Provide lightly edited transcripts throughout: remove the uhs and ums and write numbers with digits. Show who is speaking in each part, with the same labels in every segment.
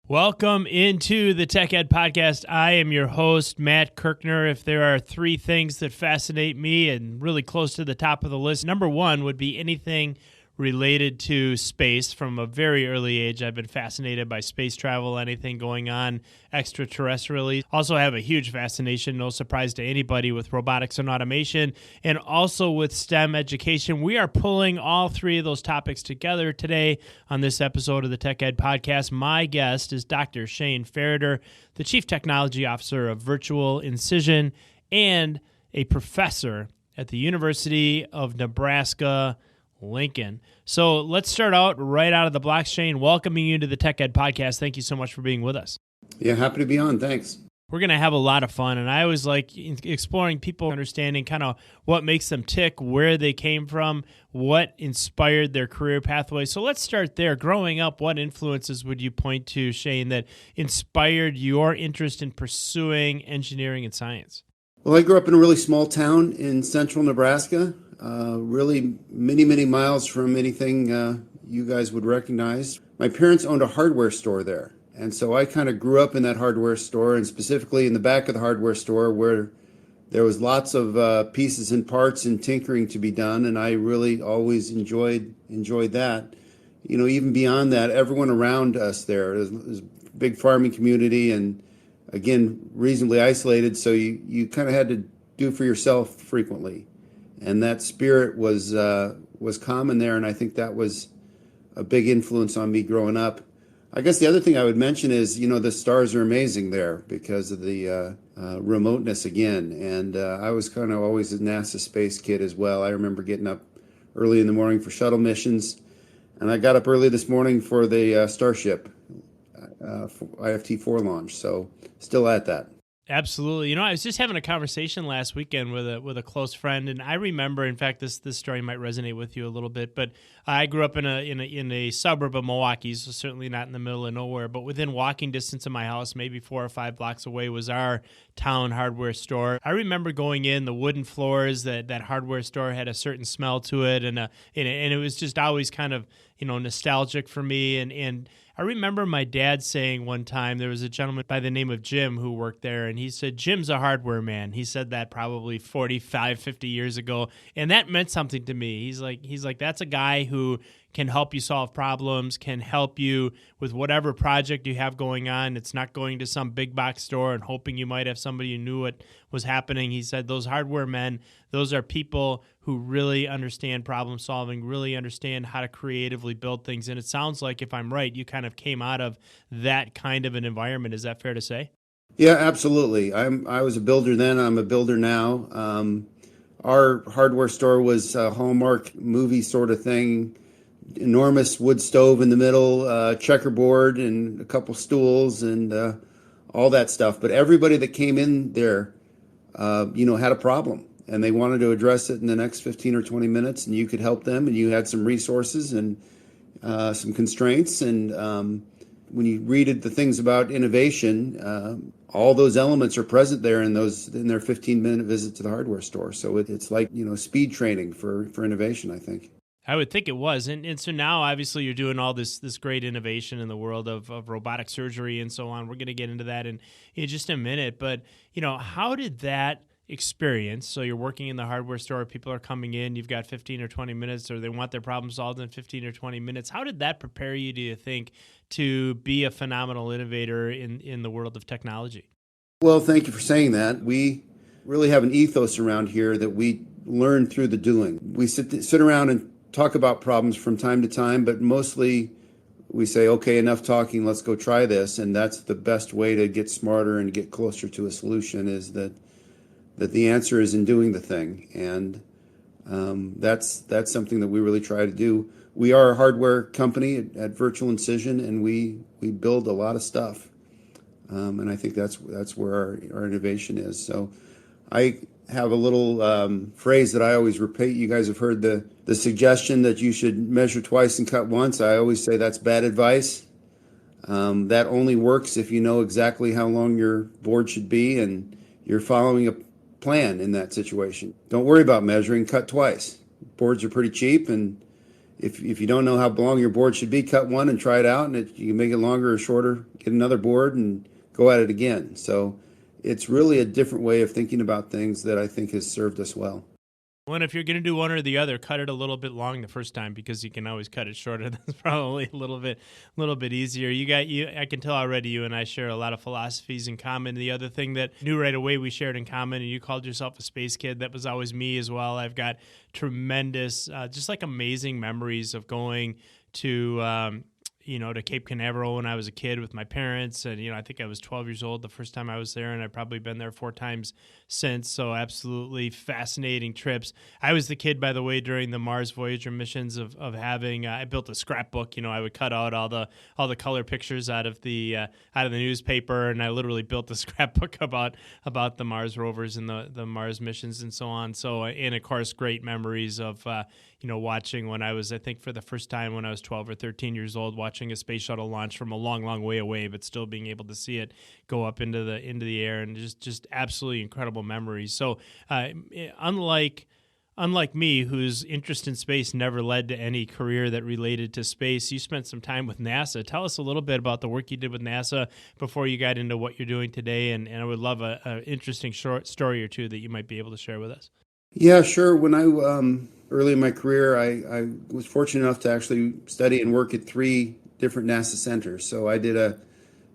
Speaker 1: Welcome into the Tech Ed Podcast. I am your host, Matt Kirchner. If there are three things that fascinate me and really close to the top of the list, number one would be anything related to space. From a very early age, I've been fascinated by space travel, anything going on extraterrestrially. Also have a huge fascination, no surprise to anybody, with robotics and automation, and also with STEM education. We are pulling all three of those topics together today on this episode of the Tech Ed Podcast. My guest is Dr. Shane Farritor, the Chief Technology Officer of Virtual Incision and a professor at the University of Nebraska, Lincoln. So let's start out right out of the blocks. Shane, welcoming you to the Tech Ed Podcast. Thank you so much for being with us.
Speaker 2: Yeah, happy to be on. Thanks.
Speaker 1: We're going to have a lot of fun, and I always like exploring people, understanding kind of what makes them tick, where they came from, what inspired their career pathway. So let's start there. Growing up, what influences would you point to, Shane, that inspired your interest in pursuing engineering and science?
Speaker 2: Well, I grew up in a really small town in central Nebraska, really many miles from anything you guys would recognize. My parents owned a hardware store there. And so I kind of grew up in that hardware store, and specifically in the back of the hardware store where there was lots of pieces and parts and tinkering to be done. And I really always enjoyed that. You know, even beyond that, everyone around us there, there's a big farming community and, again, reasonably isolated. So you kind of had to do for yourself frequently. And that spirit was common there. And I think that was a big influence on me growing up. I guess the other thing I would mention is, you know, the stars are amazing there because of the remoteness again. And I was kind of always a NASA space kid as well. I remember getting up early in the morning for shuttle missions. And I got up early this morning for the Starship IFT-4 launch. So still at that.
Speaker 1: Absolutely. You know, I was just having a conversation last weekend with a close friend, and I remember, in fact, this story might resonate with you a little bit. But I grew up in a suburb of Milwaukee, so certainly not in the middle of nowhere. But within walking distance of my house, maybe 4 or 5 blocks away, was our town hardware store. I remember going in, the wooden floors. That hardware store had a certain smell to it, and it was just always kind of, you know, nostalgic for me. And I remember my dad saying one time, there was a gentleman by the name of Jim who worked there, and he said, "Jim's a hardware man." He said that probably 45, 50 years ago, and that meant something to me. He's like, that's a guy who can help you solve problems, can help you with whatever project you have going on. It's not going to some big box store and hoping you might have somebody who knew what was happening. He said those hardware men, those are people who really understand problem solving, really understand how to creatively build things. And it sounds like, if I'm right, you kind of came out of that kind of an environment. Is that fair to say?
Speaker 2: Yeah, absolutely. I was a builder then. I'm a builder now. Our hardware store was a Hallmark movie sort of thing. Enormous wood stove in the middle, checkerboard, and a couple stools, and all that stuff. But everybody that came in there, had a problem, and they wanted to address it in the next 15 or 20 minutes, and you could help them, and you had some resources and some constraints. And when you read the things about innovation, all those elements are present there in their 15-minute visit to the hardware store. So it's like, you know, speed training for innovation, I think.
Speaker 1: I would think it was. And so now, obviously, you're doing all this great innovation in the world of robotic surgery and so on. We're going to get into that in just a minute. But, you know, how did that experience, so you're working in the hardware store, people are coming in, you've got 15 or 20 minutes, or they want their problem solved in 15 or 20 minutes. How did that prepare you, do you think, to be a phenomenal innovator in the world of technology?
Speaker 2: Well, thank you for saying that. We really have an ethos around here that we learn through the doing. We sit around and talk about problems from time to time, but mostly we say, okay, enough talking, let's go try this. And that's the best way to get smarter and get closer to a solution, is that the answer is in doing the thing. And that's something that we really try to do. We are a hardware company at Virtual Incision, and we build a lot of stuff. And I think that's where our innovation is. So I have a little phrase that I always repeat. You guys have heard the suggestion that you should measure twice and cut once. I always say that's bad advice. That only works if you know exactly how long your board should be and you're following a plan in that situation. Don't worry about measuring, cut twice. Boards are pretty cheap, and if you don't know how long your board should be, cut one and try it out, and you can make it longer or shorter, get another board and go at it again. So it's really a different way of thinking about things that I think has served us well.
Speaker 1: Well, if you're going to do one or the other, cut it a little bit long the first time, because you can always cut it shorter. That's probably a little bit easier. I can tell already you and I share a lot of philosophies in common. The other thing that knew right away we shared in common, and you called yourself a space kid, that was always me as well. I've got tremendous, just like amazing memories of going to to Cape Canaveral when I was a kid with my parents. And, I think I was 12 years old the first time I was there, and I've probably been there 4 times since. So absolutely fascinating trips. I was the kid, by the way, during the Mars Voyager missions of having, I built a scrapbook. I would cut out all the color pictures out of the newspaper, and I literally built a scrapbook about the Mars rovers and the Mars missions and so on. So, and of course, great memories of, watching when I was, I think for the first time when I was 12 or 13 years old, watching a space shuttle launch from a long, long way away, but still being able to see it go up into the air, and just absolutely incredible memories. So, unlike me, whose interest in space never led to any career that related to space, you spent some time with NASA. Tell us a little bit about the work you did with NASA before you got into what you're doing today, and I would love an interesting short story or two that you might be able to share with us.
Speaker 2: Yeah, sure. When I early in my career, I was fortunate enough to actually study and work at 3 different NASA centers. So I did a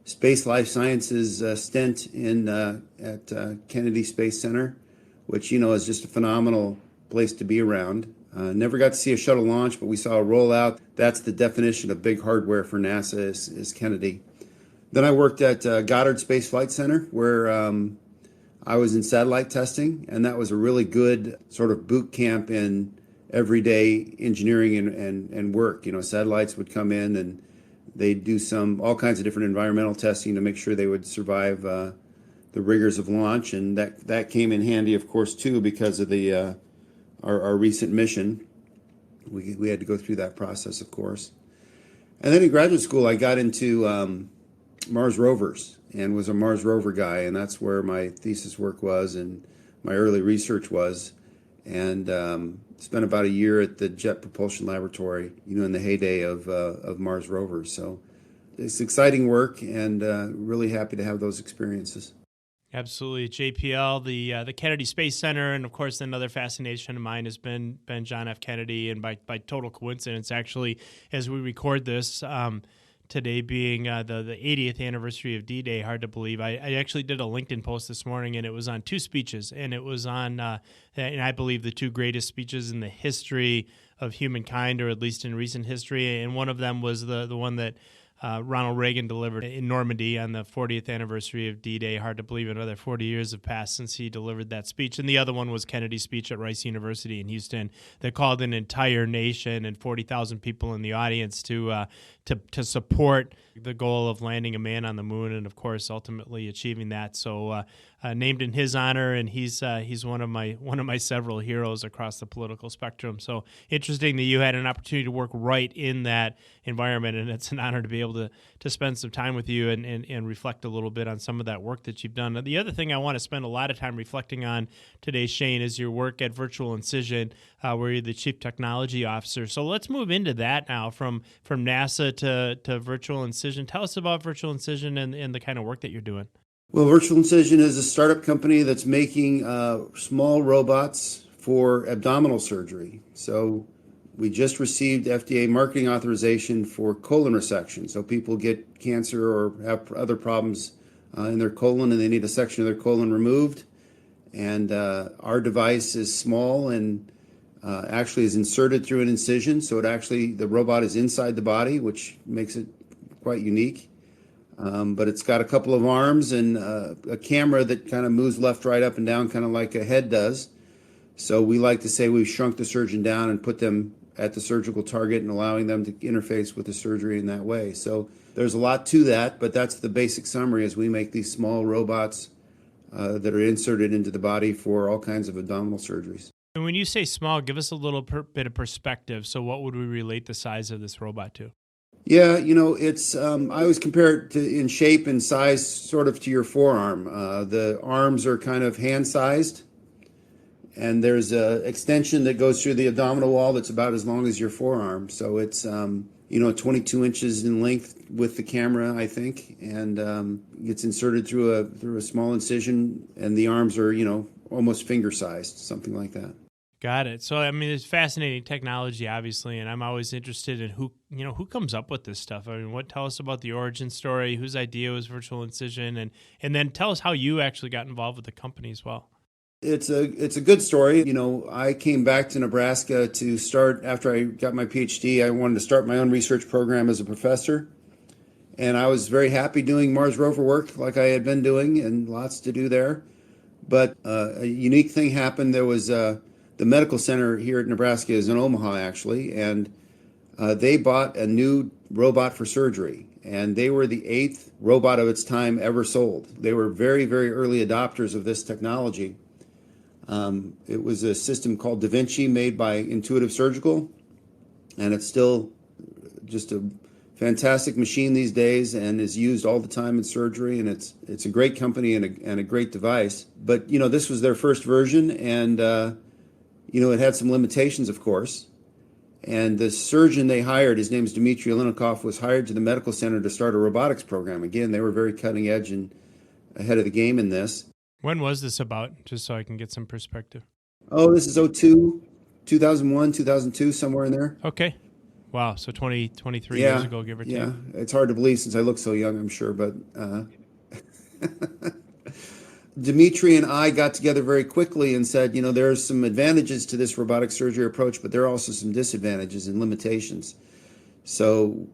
Speaker 2: space life sciences stint at Kennedy Space Center, which is just a phenomenal place to be around. Never got to see a shuttle launch, but we saw a rollout. That's the definition of big hardware for NASA is Kennedy. Then I worked at Goddard Space Flight Center, where I was in satellite testing, and that was a really good sort of boot camp in everyday engineering and work. Satellites would come in and they'd do all kinds of different environmental testing to make sure they would survive the rigors of launch, and that came in handy, of course, too, because of our recent mission. We had to go through that process, of course. And then in graduate school, I got into Mars rovers and was a Mars rover guy, and that's where my thesis work was and my early research was, and spent about a year at the Jet Propulsion Laboratory, in the heyday of Mars rovers. So it's exciting work, and really happy to have those experiences.
Speaker 1: Absolutely. JPL, the Kennedy Space Center, and of course another fascination of mine has been John F. Kennedy, and by total coincidence, actually, as we record this, today being the 80th anniversary of D-Day, hard to believe. I actually did a LinkedIn post this morning, and it was on 2 speeches, and it was on, and I believe, the 2 greatest speeches in the history of humankind, or at least in recent history. And one of them was the one that Ronald Reagan delivered in Normandy on the 40th anniversary of D-Day. Hard to believe another 40 years have passed since he delivered that speech. And the other one was Kennedy's speech at Rice University in Houston that called an entire nation and 40,000 people in the audience to support the goal of landing a man on the moon, and of course ultimately achieving that. So named in his honor, and he's one of my several heroes across the political spectrum. So interesting that you had an opportunity to work right in that environment, and it's an honor to be able to spend some time with you and reflect a little bit on some of that work that you've done. The other thing I want to spend a lot of time reflecting on today, Shane, is your work at Virtual Incision, where you're the Chief Technology Officer. So let's move into that now, from NASA to Virtual Incision. Tell us about Virtual Incision and the kind of work that you're doing.
Speaker 2: Well, Virtual Incision is a startup company that's making small robots for abdominal surgery. So we just received FDA marketing authorization for colon resection. So people get cancer or have other problems in their colon, and they need a section of their colon removed. And our device is small and actually is inserted through an incision. So the robot is inside the body, which makes it quite unique. But it's got a couple of arms and a camera that kind of moves left, right, up, and down, kind of like a head does. So we like to say we've shrunk the surgeon down and put them at the surgical target and allowing them to interface with the surgery in that way. So there's a lot to that, but that's the basic summary, as we make these small robots that are inserted into the body for all kinds of abdominal surgeries.
Speaker 1: And when you say small, give us a little bit of perspective. So what would we relate the size of this robot to?
Speaker 2: Yeah, it's I always compare it in shape and size sort of to your forearm. The arms are kind of hand-sized, and there's a extension that goes through the abdominal wall that's about as long as your forearm. So it's 22 inches in length with the camera, I think, and gets inserted through a small incision, and the arms are almost finger sized, something like that.
Speaker 1: Got it. So, I mean, it's fascinating technology, obviously, and I'm always interested in who comes up with this stuff. I mean, tell us about the origin story, whose idea was Virtual Incision, and then tell us how you actually got involved with the company as well.
Speaker 2: It's a good story. I came back to Nebraska to start, after I got my PhD, I wanted to start my own research program as a professor. And I was very happy doing Mars rover work like I had been doing, and lots to do there. But a unique thing happened. There was the medical center here at Nebraska is in Omaha, actually, and they bought a new robot for surgery. And they were the 8th robot of its time ever sold. They were very, very early adopters of this technology. It was a system called Da Vinci, made by Intuitive Surgical, and it's still just a fantastic machine these days and is used all the time in surgery, and it's a great company and a great device. But this was their first version, and it had some limitations, of course. And the surgeon they hired, his name is Dmitry Olinikov, was hired to the medical center to start a robotics program. Again, they were very cutting edge and ahead of the game in this.
Speaker 1: When was this about, just so I can get some perspective?
Speaker 2: Oh, this is 2001, 2002, somewhere in there.
Speaker 1: Okay. Wow, so 23 years ago, give or take.
Speaker 2: Yeah, it's hard to believe since I look so young, I'm sure, but Dmitry and I got together very quickly and said, there's some advantages to this robotic surgery approach, but there are also some disadvantages and limitations. So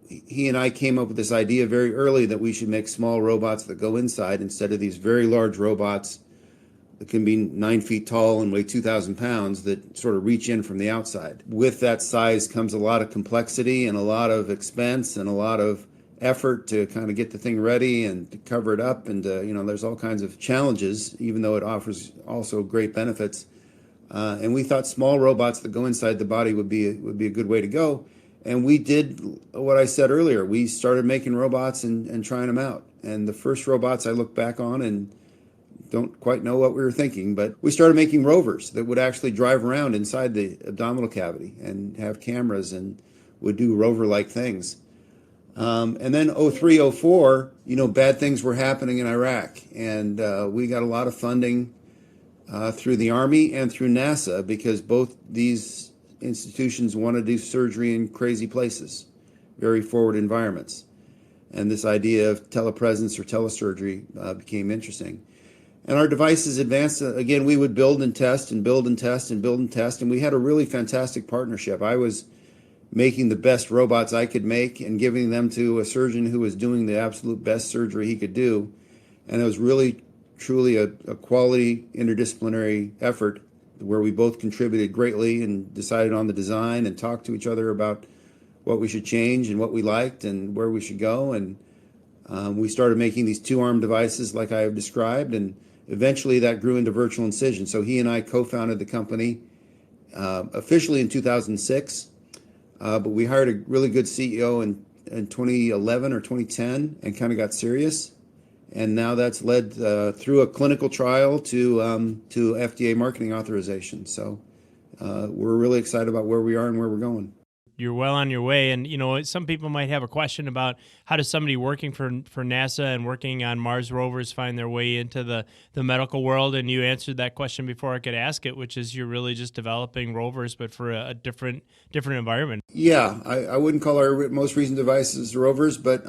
Speaker 2: he and I came up with this idea very early that we should make small robots that go inside instead of these very large robots that can be 9 feet tall and weigh 2,000 pounds that sort of reach in from the outside. With that size comes a lot of complexity and a lot of expense and a lot of effort to kind of get the thing ready and to cover it up. And, there's all kinds of challenges, even though it offers also great benefits. And we thought small robots that go inside the body would be a good way to go. And we did what I said earlier. We started making robots and trying them out. And the first robots I look back on and don't quite know what we were thinking, but we started making rovers that would actually drive around inside the abdominal cavity and have cameras and would do rover-like things. And then 03, 04, bad things were happening in Iraq. And we got a lot of funding through the Army and through NASA because both these institutions want to do surgery in crazy places, very forward environments. And this idea of telepresence or telesurgery became interesting. And our devices advanced. Again, we would build and test and build and test and build and test. And we had a really fantastic partnership. I was making the best robots I could make and giving them to a surgeon who was doing the absolute best surgery he could do. And it was really, truly a quality interdisciplinary effort where we both contributed greatly and decided on the design and talked to each other about what we should change and what we liked and where we should go. And we started making these two-arm devices like I have described, and eventually that grew into Virtual Incision. So he and I co-founded the company officially in 2006, but we hired a really good CEO in 2011 or 2010 and kind of got serious. And now that's led through a clinical trial to FDA marketing authorization. So we're really excited about where we are and where we're going.
Speaker 1: You're well on your way. And, some people might have a question about how does somebody working for NASA and working on Mars rovers find their way into the medical world? And you answered that question before I could ask it, which is you're really just developing rovers, but for a different environment.
Speaker 2: Yeah, I wouldn't call our most recent devices rovers, but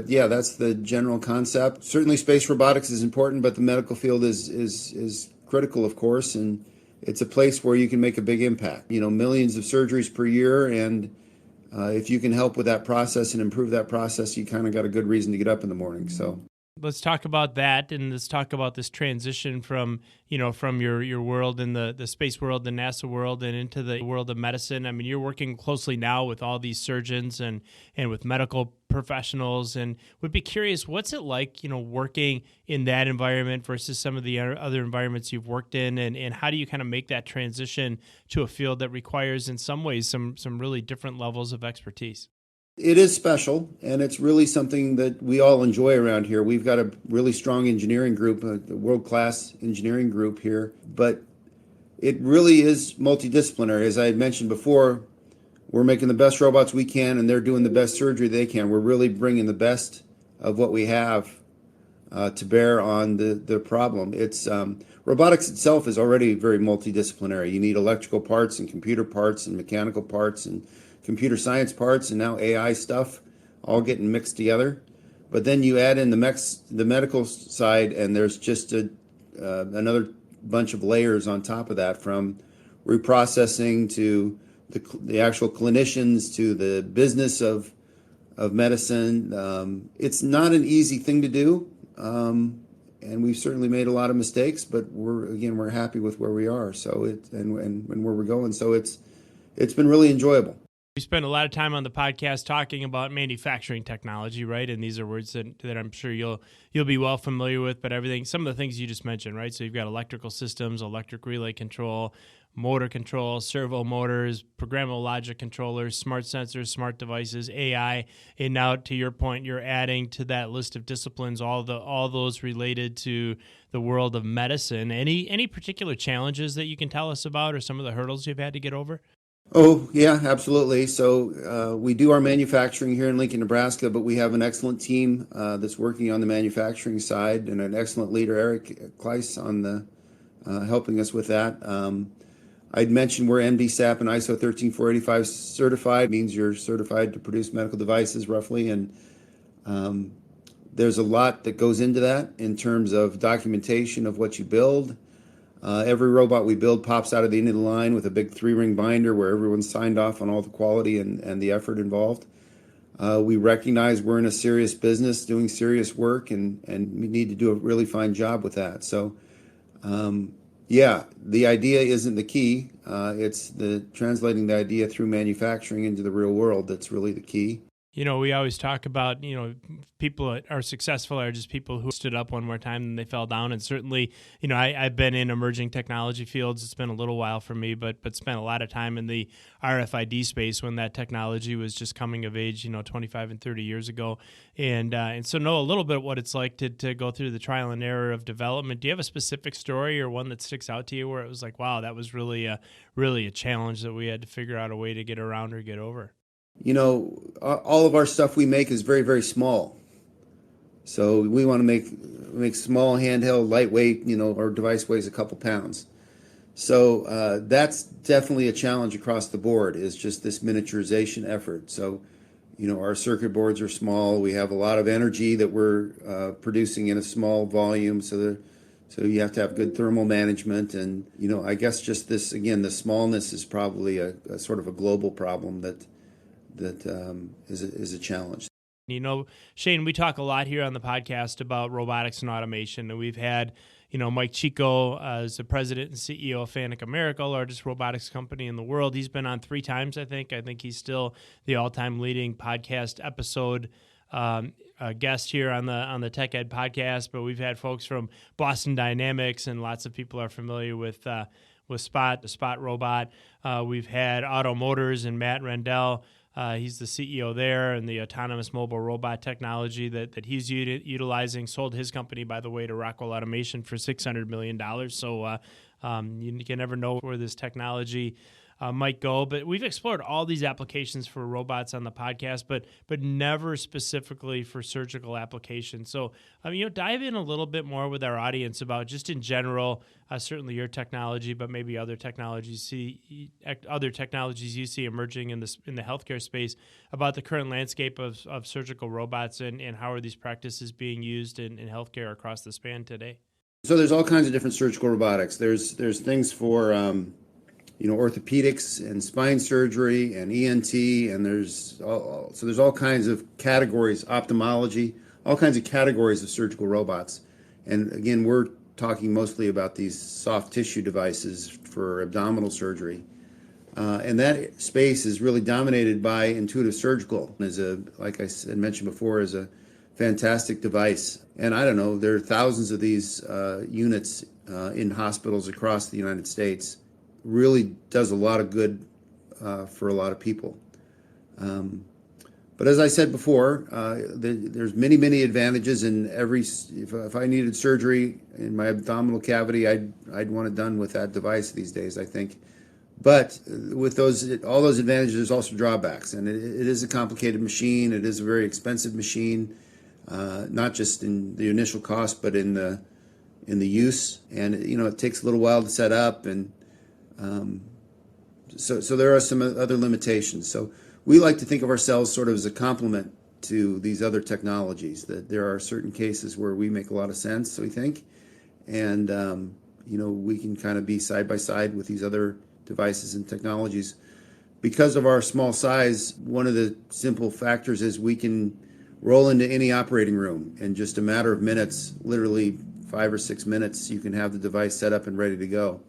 Speaker 2: yeah, that's the general concept. Certainly space robotics is important, but the medical field is critical, of course, and it's a place where you can make a big impact. Millions of surgeries per year, and if you can help with that process and improve that process, you kind of got a good reason to get up in the morning. So
Speaker 1: let's talk about that, and let's talk about this transition from your world in the space world, the NASA world, and into the world of medicine. I mean, you're working closely now with all these surgeons and with medical professionals, and would be curious, what's it like, working in that environment versus some of the other environments you've worked in, and how do you kind of make that transition to a field that requires, in some ways, some really different levels of expertise?
Speaker 2: It is special, and it's really something that we all enjoy around here. We've got a really strong engineering group, a world-class engineering group here, but it really is multidisciplinary. As I had mentioned before, we're making the best robots we can, and they're doing the best surgery they can. We're really bringing the best of what we have to bear on the problem. It's robotics itself is already very multidisciplinary. You need electrical parts and computer parts and mechanical parts and computer science parts and now AI stuff, all getting mixed together. But then you add in the medical side, and there's just another bunch of layers on top of that, from reprocessing to the actual clinicians to the business of medicine. It's not an easy thing to do, and we've certainly made a lot of mistakes. But we're happy with where we are. So and where we're going. So it's been really enjoyable.
Speaker 1: We spend a lot of time on the podcast talking about manufacturing technology, right? And these are words that I'm sure you'll be well familiar with. But some of the things you just mentioned, right? So you've got electrical systems, electric relay control, motor control, servo motors, programmable logic controllers, smart sensors, smart devices, AI, and now to your point, you're adding to that list of disciplines all those related to the world of medicine. Any particular challenges that you can tell us about, or some of the hurdles you've had to get over?
Speaker 2: Oh, yeah, absolutely. So we do our manufacturing here in Lincoln, Nebraska, but we have an excellent team that's working on the manufacturing side, and an excellent leader, Eric Kleiss, on the helping us with that. I'd mentioned we're MDSAP and ISO 13485 certified. It means you're certified to produce medical devices, roughly, and there's a lot that goes into that in terms of documentation of what you build. Every robot we build pops out of the end of the line with a big 3-ring binder where everyone's signed off on all the quality and the effort involved. We recognize we're in a serious business doing serious work, and we need to do a really fine job with that. So, yeah, the idea isn't the key. It's the translating the idea through manufacturing into the real world that's really the key.
Speaker 1: We always talk about, people that are successful are just people who stood up one more time and they fell down. And certainly, I've been in emerging technology fields. It's been a little while for me, but spent a lot of time in the RFID space when that technology was just coming of age, 25 and 30 years ago. And so know a little bit what it's like to go through the trial and error of development. Do you have a specific story or one that sticks out to you where it was like, wow, that was really a challenge that we had to figure out a way to get around or get over?
Speaker 2: All of our stuff we make is very, very small. So we want to make small, handheld, lightweight. Our device weighs a couple pounds. So that's definitely a challenge across the board, is just this miniaturization effort. So, our circuit boards are small. We have a lot of energy that we're producing in a small volume. So you have to have good thermal management. And, I guess just this, again, the smallness is probably a sort of a global problem that is a challenge.
Speaker 1: Shane, we talk a lot here on the podcast about robotics and automation, and we've had, Mike Chico as the president and CEO of Fanuc America, largest robotics company in the world. He's been on 3 times, I think. I think he's still the all-time leading podcast episode guest here on the Tech Ed podcast. But we've had folks from Boston Dynamics, and lots of people are familiar with Spot, the Spot robot. We've had Auto Motors and Matt Rendell. He's the CEO there, and the autonomous mobile robot technology that he's utilizing. Sold his company, by the way, to Rockwell Automation for $600 million. So you can never know where this technology might go. But we've explored all these applications for robots on the podcast, but never specifically for surgical applications. So dive in a little bit more with our audience about just in general, certainly your technology, but maybe other technologies you see emerging in the healthcare space, about the current landscape of surgical robots and how are these practices being used in healthcare across the span today.
Speaker 2: So there's all kinds of different surgical robotics. There's things for orthopedics and spine surgery and ENT, and there's all kinds of categories, ophthalmology, all kinds of categories of surgical robots. And again, we're talking mostly about these soft tissue devices for abdominal surgery. And that space is really dominated by Intuitive Surgical, like I mentioned before, is a fantastic device. And I don't know, there are thousands of these units in hospitals across the United States. Really does a lot of good for a lot of people. But as I said before, there's many advantages in every. If I needed surgery in my abdominal cavity, I'd want it done with that device these days, I think. But with all those advantages, there's also drawbacks, and it is a complicated machine. It is a very expensive machine, not just in the initial cost, but in the use. And it takes a little while to set up, and so there are some other limitations. So we like to think of ourselves sort of as a complement to these other technologies. That there are certain cases where we make a lot of sense, we think, and we can kind of be side by side with these other devices and technologies. Because of our small size, one of the simple factors is we can roll into any operating room in just a matter of minutes, literally 5 or 6 minutes, you can have the device set up and ready to go.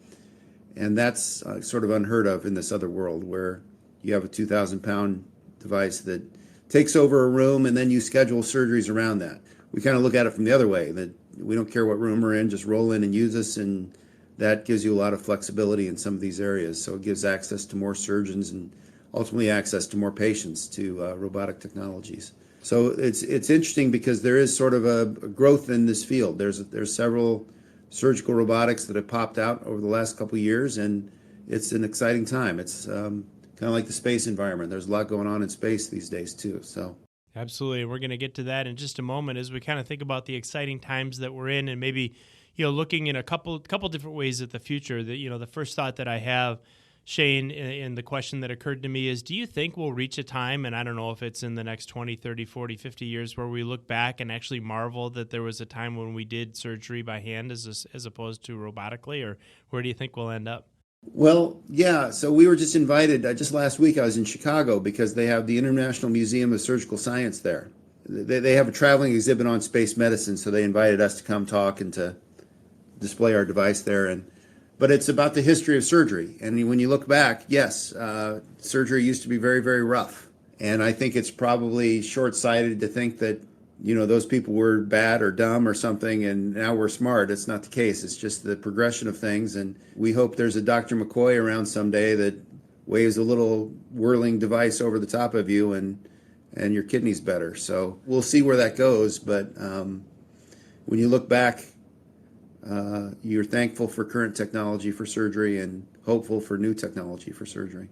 Speaker 2: And that's sort of unheard of in this other world where you have a 2,000-pound device that takes over a room and then you schedule surgeries around that. We kind of look at it from the other way, that we don't care what room we're in, just roll in and use us, and that gives you a lot of flexibility in some of these areas. So it gives access to more surgeons and ultimately access to more patients to robotic technologies. So it's interesting because there is sort of a growth in this field. There's several surgical robotics that have popped out over the last couple of years, and it's an exciting time. It's kind of like the space environment. There's a lot going on in space these days too. So
Speaker 1: absolutely, we're going to get to that in just a moment as we kind of think about the exciting times that we're in, and maybe looking in a couple different ways at the future. That the first thought that I have, Shane, and the question that occurred to me is, do you think we'll reach a time, and I don't know if it's in the next 20, 30, 40, 50 years, where we look back and actually marvel that there was a time when we did surgery by hand as opposed to robotically, or where do you think we'll end up?
Speaker 2: Well, yeah, so we were just invited, just last week I was in Chicago because they have the International Museum of Surgical Science there. They have a traveling exhibit on space medicine, so they invited us to come talk and to display our device there. But it's about the history of surgery. And when you look back, yes, surgery used to be very, very rough. And I think it's probably short-sighted to think that, those people were bad or dumb or something, and now we're smart. It's not the case. It's just the progression of things. And we hope there's a Dr. McCoy around someday that waves a little whirling device over the top of you and your kidney's better. So we'll see where that goes. But when you look back, you're thankful for current technology for surgery and hopeful for new technology for surgery.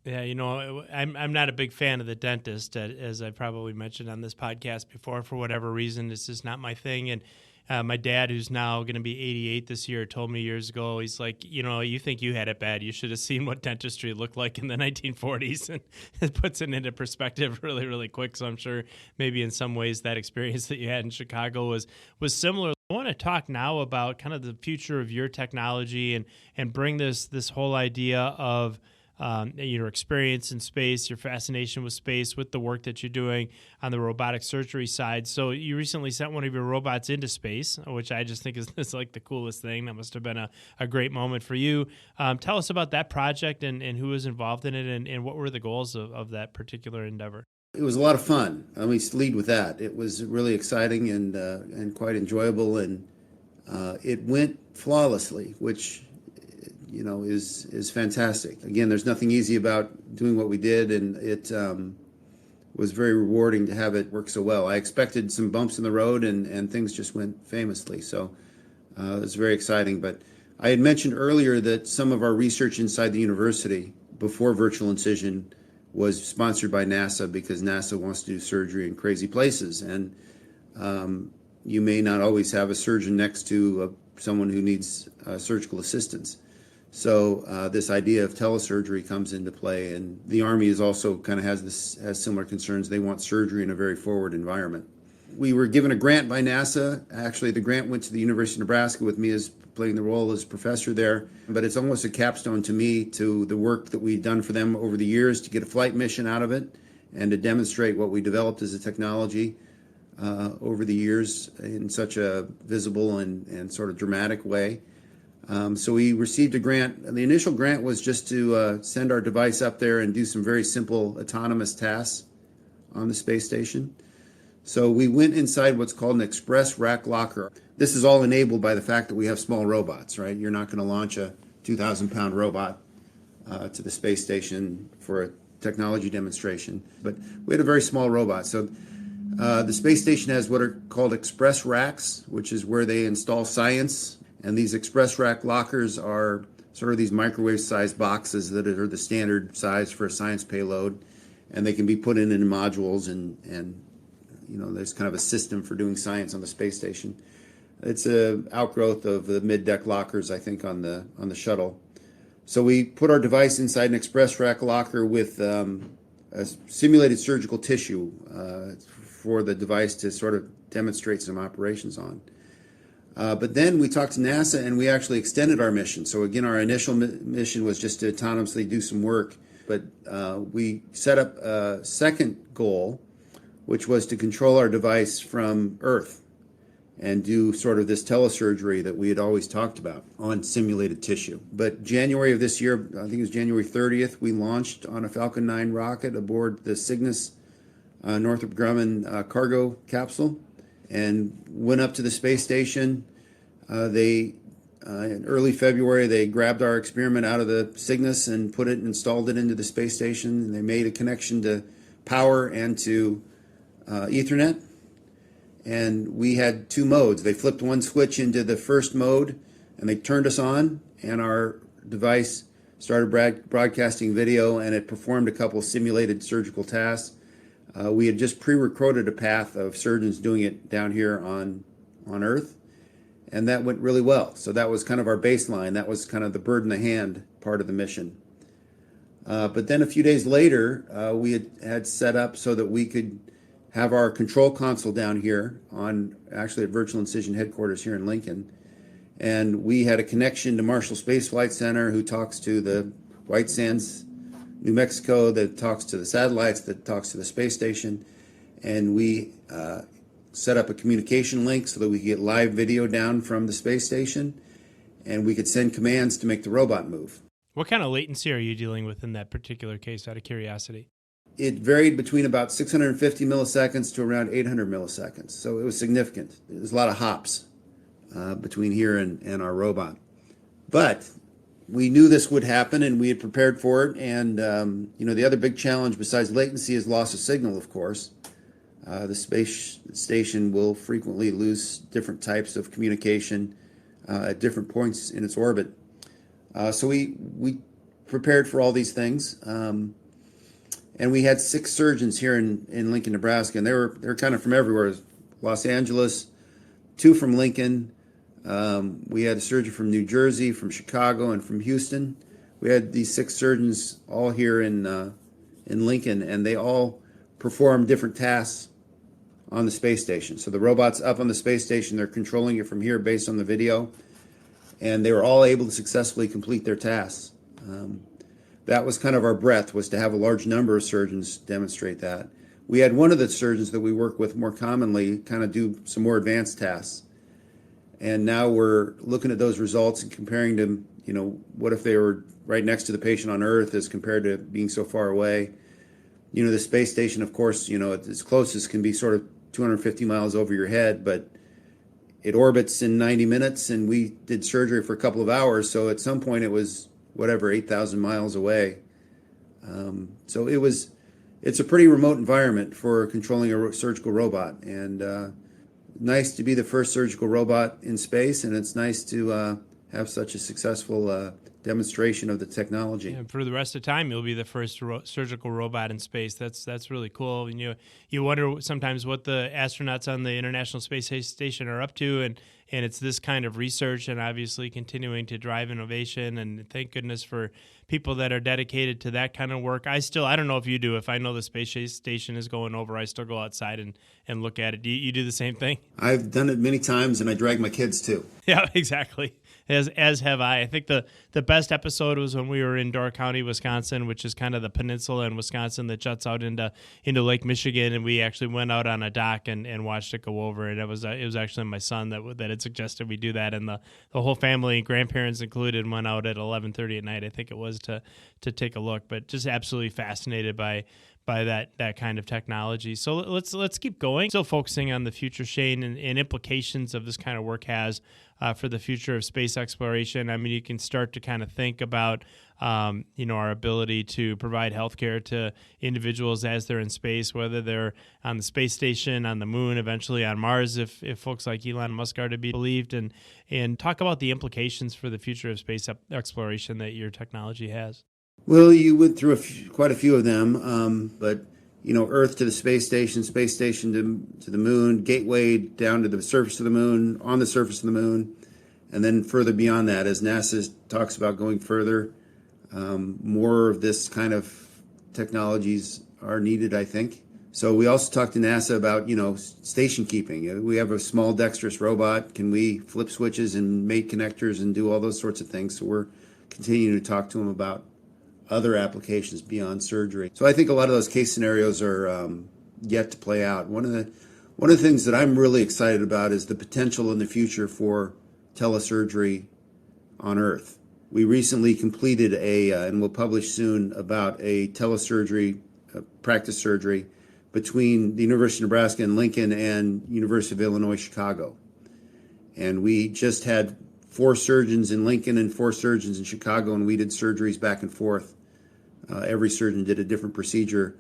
Speaker 1: Yeah, I'm not a big fan of the dentist, as I probably mentioned on this podcast before. For whatever reason, it's just not my thing. And my dad, who's now going to be 88 this year, told me years ago, he's like, you think you had it bad. You should have seen what dentistry looked like in the 1940s. And it puts it into perspective really, really quick. So I'm sure maybe in some ways that experience that you had in Chicago was similar. I want to talk now about kind of the future of your technology and bring this whole idea of your experience in space, your fascination with space, with the work that you're doing on the robotic surgery side. So you recently sent one of your robots into space, which I just think is like the coolest thing. That must have been a great moment for you. Tell us about that project and who was involved in it and what were the goals of that particular endeavor.
Speaker 2: It was a lot of fun. Let me lead with that. It was really exciting and quite enjoyable, and it went flawlessly, which is fantastic. Again, there's nothing easy about doing what we did, and it was very rewarding to have it work so well. I expected some bumps in the road, and things just went famously. So it was very exciting. But I had mentioned earlier that some of our research inside the university before Virtual Incision was sponsored by NASA because NASA wants to do surgery in crazy places. And you may not always have a surgeon next to someone who needs surgical assistance. So this idea of telesurgery comes into play, and the Army is also kind of has similar concerns. They want surgery in a very forward environment. We were given a grant by NASA. Actually, the grant went to the University of Nebraska with me as playing the role as professor there. But it's almost a capstone to me to the work that we've done for them over the years to get a flight mission out of it and to demonstrate what we developed as a technology over the years in such a visible and sort of dramatic way. So we received a grant. The initial grant was just to send our device up there and do some very simple autonomous tasks on the space station. So we went inside what's called an express rack locker. This is all enabled by the fact that we have small robots, right? You're not going to launch a 2,000-pound robot to the space station for a technology demonstration. But we had a very small robot. So the space station has what are called express racks, which is where they install science. And these express rack lockers are sort of these microwave-sized boxes that are the standard size for a science payload. And they can be put in modules, and there's kind of a system for doing science on the space station. It's an outgrowth of the mid-deck lockers, I think, on the shuttle. So we put our device inside an express rack locker with a simulated surgical tissue for the device to sort of demonstrate some operations on. But then we talked to NASA, and we actually extended our mission. So again, our initial mission was just to autonomously do some work. But we set up a second goal, which was to control our device from Earth and do sort of this telesurgery that we had always talked about on simulated tissue. But January of this year, I think it was January 30th, we launched on a Falcon 9 rocket aboard the Cygnus Northrop Grumman cargo capsule and went up to the space station. In early February, they grabbed our experiment out of the Cygnus and installed it into the space station. And they made a connection to power and to Ethernet. And we had two modes. They flipped one switch into the first mode, and they turned us on, and our device started broadcasting video, and it performed a couple of simulated surgical tasks. We had just pre-recorded a path of surgeons doing it down here on Earth, and that went really well. So that was kind of our baseline. That was kind of the bird in the hand part of the mission. But then a few days later, we had set up so that we could have our control console down here actually at Virtual Incision headquarters here in Lincoln. And we had a connection to Marshall Space Flight Center, who talks to the White Sands, New Mexico, that talks to the satellites, that talks to the space station. And we set up a communication link so that we could get live video down from the space station, and we could send commands to make the robot move.
Speaker 1: What kind of latency are you dealing with in that particular case, out of curiosity?
Speaker 2: It varied between about 650 milliseconds to around 800 milliseconds. So it was significant. There's a lot of hops between here and our robot. But we knew this would happen, and we had prepared for it. And, the other big challenge besides latency is loss of signal, of course. The space station will frequently lose different types of communication at different points in its orbit. So we prepared for all these things. And we had 6 surgeons here in Lincoln, Nebraska, and they were kind of from everywhere. Los Angeles, 2 from Lincoln. We had a surgeon from New Jersey, from Chicago, and from Houston. We had these 6 surgeons all here in Lincoln, and they all performed different tasks on the space station. So the robot's up on the space station. They're controlling it from here based on the video, and they were all able to successfully complete their tasks. That was kind of our breadth, was to have a large number of surgeons demonstrate that. We had one of the surgeons that we work with more commonly kind of do some more advanced tasks. And now we're looking at those results and comparing them, what if they were right next to the patient on Earth as compared to being so far away. The space station, of course, its closest can be sort of 250 miles over your head, but it orbits in 90 minutes, and we did surgery for a couple of hours, so at some point it was 8,000 miles away. So it's a pretty remote environment for controlling a surgical robot, and nice to be the first surgical robot in space, and it's nice to have such a successful demonstration of the technology.
Speaker 1: Yeah, for the rest of the time, you'll be the first surgical robot in space. That's really cool. And you wonder sometimes what the astronauts on the International Space Station are up to, and it's this kind of research and obviously continuing to drive innovation. And thank goodness for people that are dedicated to that kind of work. I don't know if you do. If I know the space station is going over, I still go outside and look at it. Do you do the same thing?
Speaker 2: I've done it many times, and I drag my kids too.
Speaker 1: Yeah, exactly. As have I. I think the best episode was when we were in Door County, Wisconsin, which is kind of the peninsula in Wisconsin that juts out into Lake Michigan, and we actually went out on a dock and watched it go over. And it was actually my son that had suggested we do that, and the whole family, grandparents included, went out at 11:30 at night, I think it was, to take a look. But just absolutely fascinated by by that kind of technology. So let's keep going. Still focusing on the future, Shane, and implications of this kind of work has for the future of space exploration. I mean, you can start to kind of think about our ability to provide healthcare to individuals as they're in space, whether they're on the space station, on the moon, eventually on Mars, if folks like Elon Musk are to be believed, and talk about the implications for the future of space exploration that your technology has.
Speaker 2: Well, you went through quite a few of them, but Earth to the space station to the moon, gateway down to the surface of the moon, on the surface of the moon, and then further beyond that, as NASA talks about going further. More of this kind of technologies are needed, I think. So we also talked to NASA about, station keeping. We have a small dexterous robot. Can we flip switches and mate connectors and do all those sorts of things? So we're continuing to talk to them about other applications beyond surgery. So I think a lot of those case scenarios are yet to play out. One of the things that I'm really excited about is the potential in the future for telesurgery on Earth. We recently completed and we'll publish soon, about a telesurgery, practice surgery, between the University of Nebraska in Lincoln and University of Illinois, Chicago. And we just had 4 surgeons in Lincoln and 4 surgeons in Chicago, and we did surgeries back and forth. Every surgeon did a different procedure,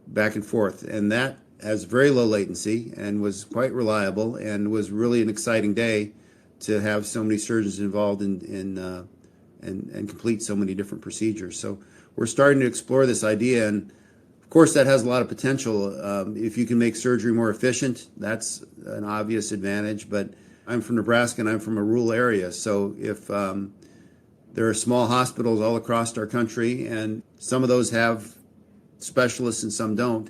Speaker 2: back and forth. And that has very low latency and was quite reliable, and was really an exciting day to have so many surgeons involved and complete so many different procedures. So we're starting to explore this idea, and of course that has a lot of potential. If you can make surgery more efficient, that's an obvious advantage. But I'm from Nebraska and I'm from a rural area, so if there are small hospitals all across our country, and some of those have specialists and some don't.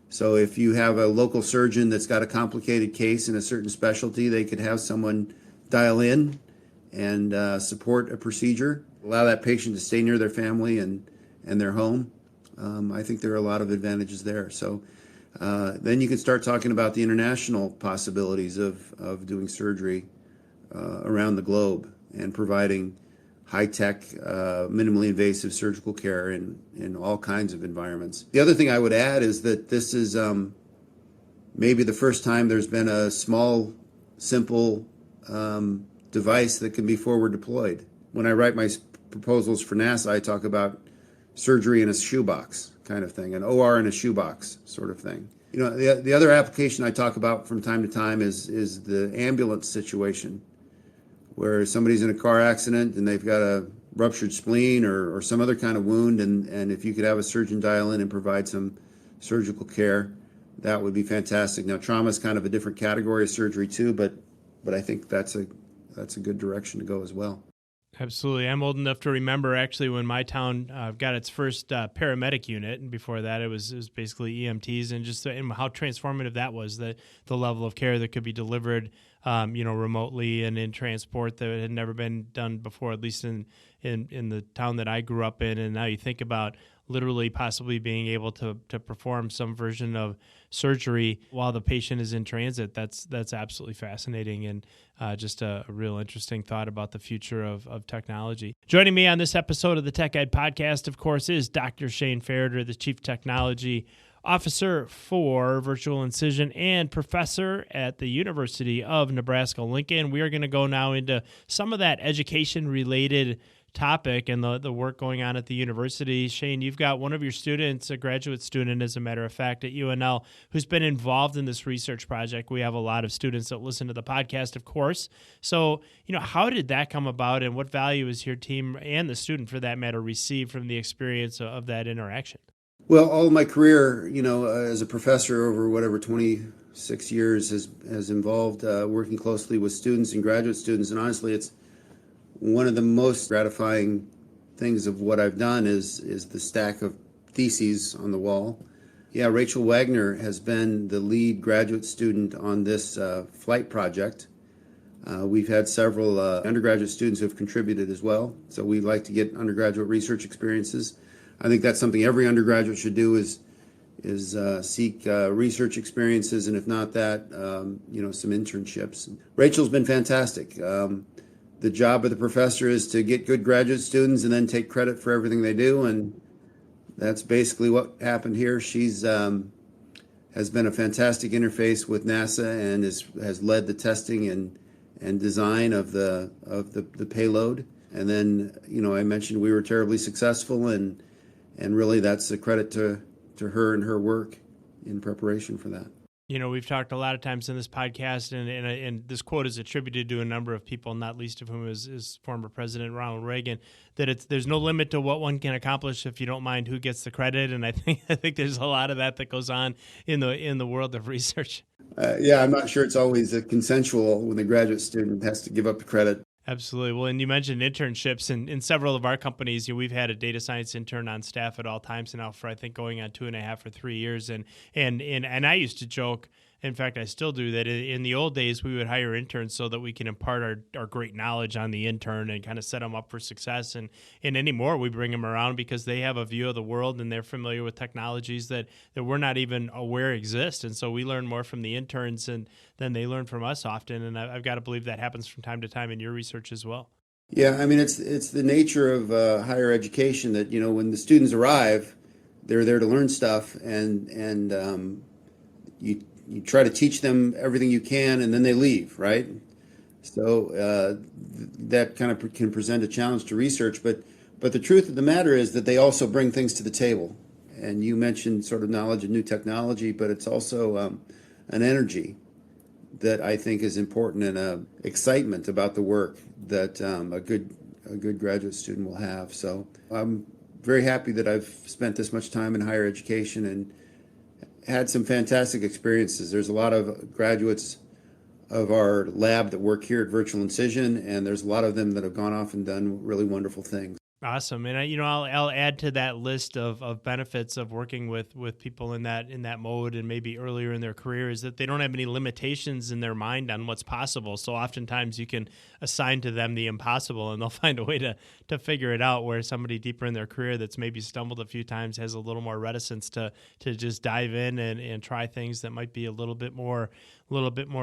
Speaker 2: So if you have a local surgeon that's got a complicated case in a certain specialty, they could have someone dial in and support a procedure, allow that patient to stay near their family and their home. I think there are a lot of advantages there. So then you can start talking about the international possibilities of doing surgery around the globe and providing high-tech, minimally invasive surgical care in all kinds of environments. The other thing I would add is that this is maybe the first time there's been a small, simple device that can be forward deployed. When I write my proposals for NASA, I talk about surgery in a shoebox kind of thing, an OR in a shoebox sort of thing. The other application I talk about from time to time is the ambulance situation, where somebody's in a car accident and they've got a ruptured spleen or some other kind of wound, and if you could have a surgeon dial in and provide some surgical care, that would be fantastic. Now, trauma is kind of a different category of surgery too, but I think that's a good direction to go as well.
Speaker 1: Absolutely. I'm old enough to remember actually when my town got its first paramedic unit, and before that it was basically EMTs, and just and how transformative that was, the level of care that could be delivered remotely and in transport that had never been done before, at least in the town that I grew up in. And now you think about literally possibly being able to perform some version of surgery while the patient is in transit. That's absolutely fascinating, and just a real interesting thought about the future of technology. Joining me on this episode of the Tech Ed Podcast, of course, is Dr. Shane Farritor, the Chief Technology Officer for Virtual Incision and professor at the University of Nebraska-Lincoln. We are going to go now into some of that education-related topic and the work going on at the university. Shane, you've got one of your students, a graduate student, as a matter of fact, at UNL, who's been involved in this research project. We have a lot of students that listen to the podcast, of course. So, how did that come about, and what value is your team and the student, for that matter, receive from the experience of that interaction?
Speaker 2: Well, all of my career, as a professor over 26 years has involved working closely with students and graduate students. And honestly, it's one of the most gratifying things of what I've done is the stack of theses on the wall. Yeah, Rachel Wagner has been the lead graduate student on this flight project. We've had several undergraduate students who have contributed as well. So we like to get undergraduate research experiences. I think that's something every undergraduate should do is seek research experiences, and if not that, some internships. Rachel's been fantastic. The job of the professor is to get good graduate students and then take credit for everything they do, and That's basically what happened here. She's has been a fantastic interface with NASA and has led the testing and design of the payload. And then, I mentioned we were terribly successful, and really that's a credit to her and her work in preparation for that.
Speaker 1: We've talked a lot of times in this podcast, and this quote is attributed to a number of people, not least of whom is former President Ronald Reagan, that there's no limit to what one can accomplish if you don't mind who gets the credit. And I think there's a lot of that goes on in the world of research.
Speaker 2: Yeah, I'm not sure it's always consensual when the graduate student has to give up the credit.
Speaker 1: Absolutely. Well, and you mentioned internships, and in several of our companies, we've had a data science intern on staff at all times now for I think going on 2.5 or 3 years. And I used to joke, in fact, I still do, that in the old days we would hire interns so that we can impart our great knowledge on the intern and kind of set them up for success. And anymore, we bring them around because they have a view of the world and they're familiar with technologies that we're not even aware exist. And so we learn more from the interns than they learn from us often. And I've got to believe that happens from time to time in your research as well.
Speaker 2: Yeah, I mean, it's the nature of higher education that, when the students arrive, they're there to learn stuff, and you try to teach them everything you can, and then they leave, right? So that kind of can present a challenge to research. But the truth of the matter is that they also bring things to the table. And you mentioned sort of knowledge of new technology, but it's also an energy that I think is important, and excitement about the work that a good graduate student will have. So I'm very happy that I've spent this much time in higher education and had some fantastic experiences. There's a lot of graduates of our lab that work here at Virtual Incision, and there's a lot of them that have gone off and done really wonderful things.
Speaker 1: Awesome. And I'll add to that list of benefits of working with people in that mode and maybe earlier in their career is that they don't have any limitations in their mind on what's possible. So oftentimes you can assign to them the impossible and they'll find a way to figure it out, where somebody deeper in their career that's maybe stumbled a few times has a little more reticence to just dive in and try things that might be a little bit more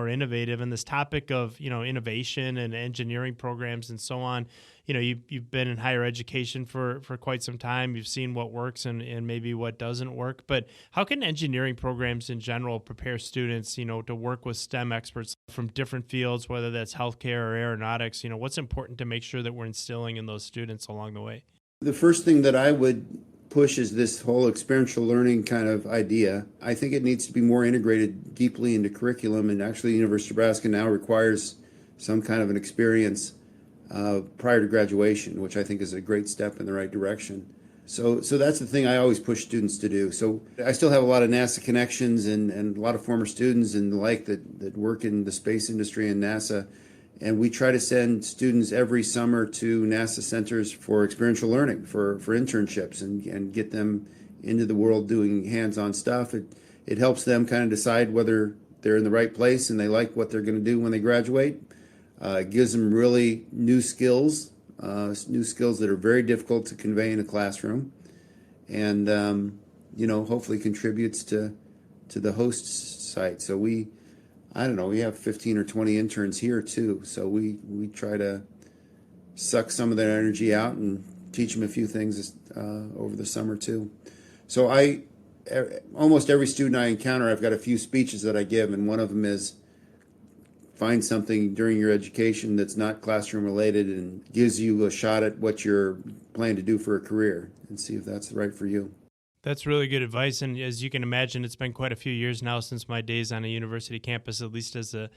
Speaker 1: innovative. And this topic of, innovation and engineering programs and so on, you've been in higher education for quite some time. You've seen what works and maybe what doesn't work. But how can engineering programs in general prepare students, to work with STEM experts from different fields, whether that's healthcare or aeronautics? What's important to make sure that we're instilling in those students along the way?
Speaker 2: The first thing that I would push is this whole experiential learning kind of idea. I think it needs to be more integrated deeply into curriculum, and actually the University of Nebraska now requires some kind of an experience prior to graduation, which I think is a great step in the right direction. So that's the thing I always push students to do. So I still have a lot of NASA connections and a lot of former students and the like that work in the space industry and NASA. And we try to send students every summer to NASA centers for experiential learning, for internships, and get them into the world doing hands-on stuff. It helps them kind of decide whether they're in the right place and they like what they're going to do when they graduate. It gives them really new skills that are very difficult to convey in a classroom, and hopefully contributes to the host site. So we have 15 or 20 interns here too. So we try to suck some of their energy out and teach them a few things over the summer too. So almost every student I encounter, I've got a few speeches that I give, and one of them is, find something during your education that's not classroom related and gives you a shot at what you're planning to do for a career, and see if that's right for you.
Speaker 1: That's really good advice. And as you can imagine, it's been quite a few years now since my days on a university campus, at least as a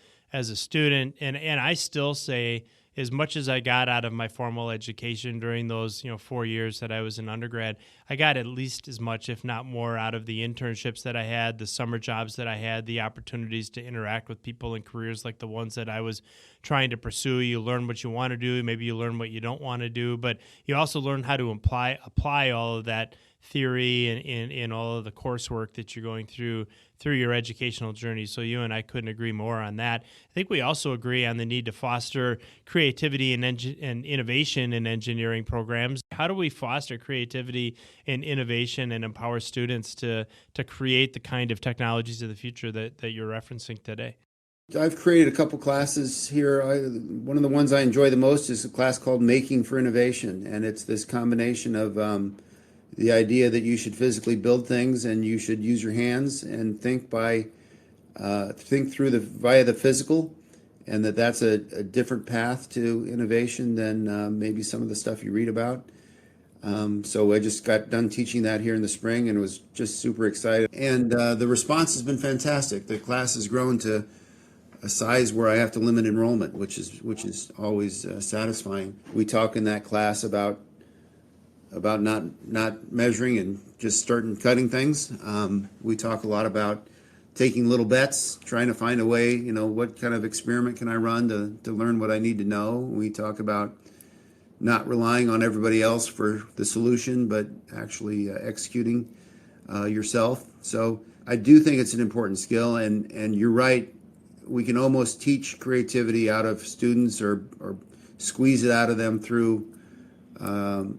Speaker 1: student. And I still say, as much as I got out of my formal education during those 4 years that I was in undergrad, I got at least as much, if not more, out of the internships that I had, the summer jobs that I had, the opportunities to interact with people in careers like the ones that I was trying to pursue. You learn what you want to do, maybe you learn what you don't want to do, but you also learn how to apply all of that theory and all of the coursework that you're going through your educational journey. So you and I couldn't agree more on that. I think we also agree on the need to foster creativity and innovation in engineering programs. How do we foster creativity and innovation and empower students to create the kind of technologies of the future that you're referencing today?
Speaker 2: I've created a couple classes here. One of the ones I enjoy the most is a class called Making for Innovation, and it's this combination of the idea that you should physically build things and you should use your hands and think through via the physical, and that's a different path to innovation than maybe some of the stuff you read about. So I just got done teaching that here in the spring and was just super excited. And the response has been fantastic. The class has grown to a size where I have to limit enrollment, which is always satisfying. We talk in that class about not measuring and just starting cutting things. We talk a lot about taking little bets, trying to find a way, what kind of experiment can I run to learn what I need to know. We talk about not relying on everybody else for the solution, but actually executing yourself. So I do think it's an important skill, and you're right. We can almost teach creativity out of students or squeeze it out of them through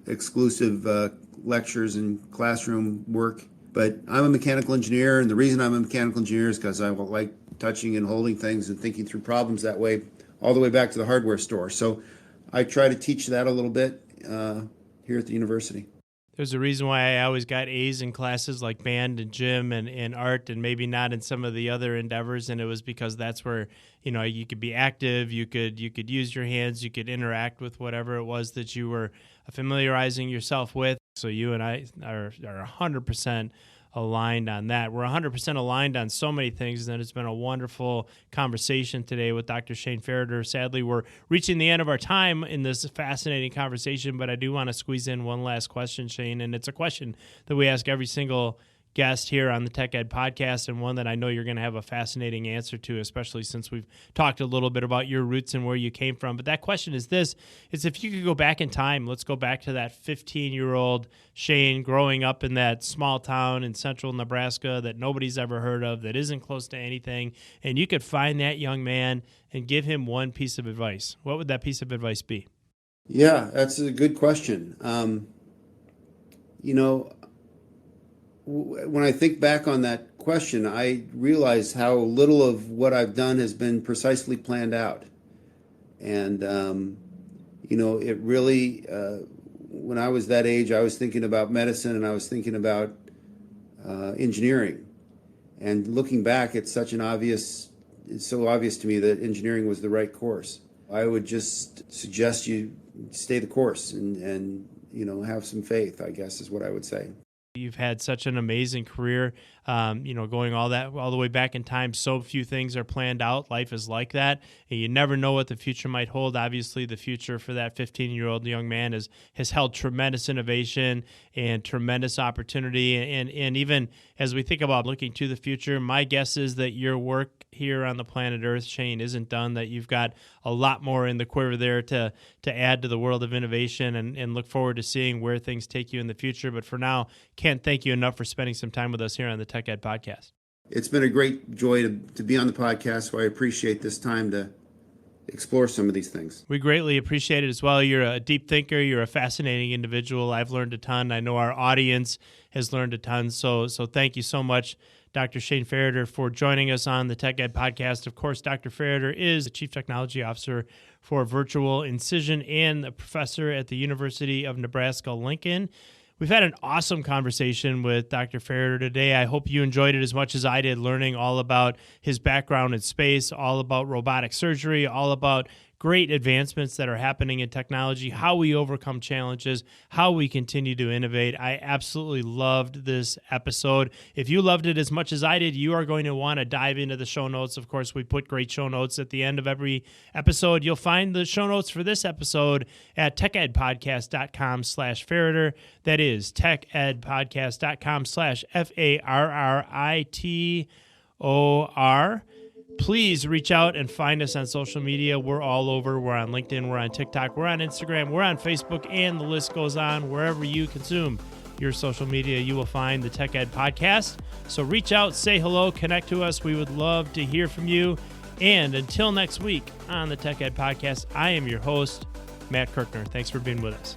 Speaker 2: exclusive lectures and classroom work. But I'm a mechanical engineer, and the reason I'm a mechanical engineer is because I like touching and holding things and thinking through problems that way, all the way back to the hardware store. So I try to teach that a little bit here at the university.
Speaker 1: There's a reason why I always got A's in classes like band and gym and art, and maybe not in some of the other endeavors. And it was because that's where, you could be active, you could use your hands, you could interact with whatever it was that you were familiarizing yourself with. So you and I are 100% aligned on that. We're 100% aligned on so many things, and it's been a wonderful conversation today with Dr. Shane Farritor. Sadly, we're reaching the end of our time in this fascinating conversation, but I do want to squeeze in one last question, Shane, and it's a question that we ask every single guest here on the Tech Ed podcast, and one that I know you're going to have a fascinating answer to, especially since we've talked a little bit about your roots and where you came from. But that question is this: it's if you could go back in time, let's go back to that 15-year-old Shane growing up in that small town in central Nebraska that nobody's ever heard of, that isn't close to anything, and you could find that young man and give him one piece of advice. What would that piece of advice be?
Speaker 2: Yeah, that's a good question. When I think back on that question, I realize how little of what I've done has been precisely planned out. And, it really, when I was that age, I was thinking about medicine and I was thinking about engineering. And looking back, it's so obvious to me that engineering was the right course. I would just suggest you stay the course and have some faith, I guess is what I would say.
Speaker 1: You've had such an amazing career, going all the way back in time. So few things are planned out. Life is like that, and you never know what the future might hold. Obviously, the future for that 15-year-old young man has held tremendous innovation and tremendous opportunity. And even as we think about looking to the future, my guess is that your work here on the planet Earth, Shane, isn't done, that you've got a lot more in the quiver there to add to the world of innovation, and look forward to seeing where things take you in the future. But for now, can't thank you enough for spending some time with us here on the Tech Ed Podcast. It's
Speaker 2: been a great joy to be on the podcast, so I appreciate this time to explore some of these things.
Speaker 1: We greatly appreciate it as well. You're a deep thinker. You're a fascinating individual. I've learned a ton. I know our audience has learned a ton. So thank you so much, Dr. Shane Farritor, for joining us on the Tech Ed Podcast. Of course, Dr. Farritor is the Chief Technology Officer for Virtual Incision and a professor at the University of Nebraska-Lincoln. We've had an awesome conversation with Dr. Farritor today. I hope you enjoyed it as much as I did, learning all about his background in space, all about robotic surgery, all about great advancements that are happening in technology, how we overcome challenges, how we continue to innovate. I absolutely loved this episode. If you loved it as much as I did, you are going to want to dive into the show notes. Of course, we put great show notes at the end of every episode. You'll find the show notes for this episode at techedpodcast.com/Farritor. That is techedpodcast.com/FARRITOR. Please reach out and find us on social media. We're all over. We're on LinkedIn. We're on TikTok. We're on Instagram. We're on Facebook. And the list goes on. Wherever you consume your social media, you will find the Tech Ed Podcast. So reach out, say hello, connect to us. We would love to hear from you. And until next week on the Tech Ed Podcast, I am your host, Matt Kirchner. Thanks for being with us.